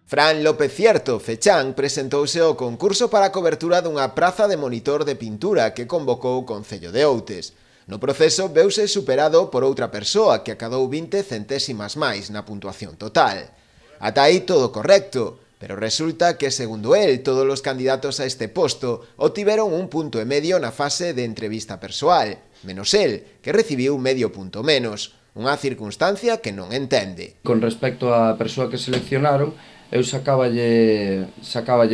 Fran López Cierto, Fechán, presentouse ao concurso para a cobertura dunha praza de monitor de pintura que convocou o Concello de Outes. No proceso veuse superado por outra persoa que acadou 20 centésimas máis na puntuación total. Ata aí todo correcto, pero resulta que, segundo el, todos os candidatos a este posto obtiveron 1,5 punto na fase de entrevista persoal, menos el, que recibiu medio punto menos, unha circunstancia que non entende. Con respecto á persoa que seleccionaron, eu sacáballe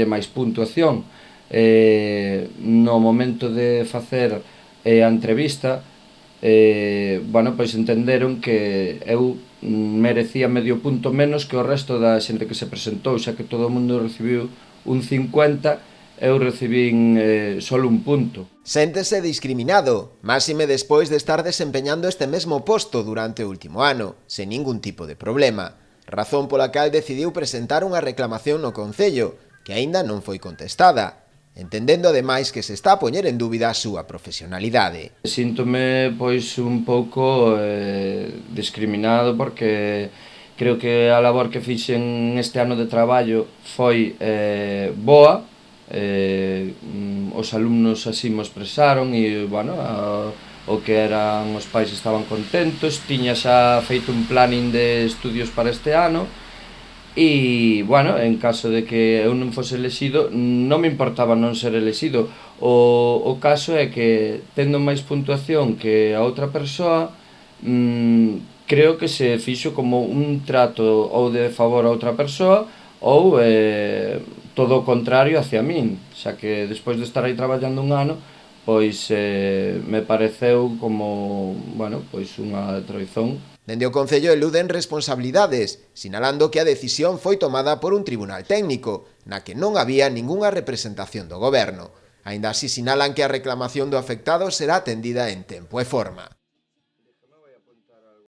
máis puntuación no momento de facer a entrevista. Pois entenderon que eu merecía medio punto menos que o resto da xente que se presentou, xa que todo o mundo recibiu un 50, eu recibín só un punto. Séntese discriminado, máxime despois de estar desempeñando este mesmo posto durante o último ano, sen ningún tipo de problema. Razón pola cal decidiu presentar unha reclamación no Concello, que aínda non foi contestada, entendendo ademais que se está a poñer en dúbida a súa profesionalidade. Síntome pois un pouco discriminado porque creo que a labor que fixen este ano de traballo foi boa. Os alumnos así mo expresaron e, o que eran os pais estaban contentos, tiña xa feito un planning de estudios para este ano e, en caso de que eu non fose elexido, non me importaba non ser elexido. O caso é que, tendo máis puntuación que a outra persoa, creo que se fixo como un trato ou de favor a outra persoa ou todo o contrario hacia min, xa que despois de estar aí traballando un ano, pois me pareceu como, unha troizón. Dende o Concello eluden responsabilidades, sinalando que a decisión foi tomada por un tribunal técnico, na que non había ningunha representación do Goberno. Aínda así sinalan que a reclamación do afectado será atendida en tempo e forma.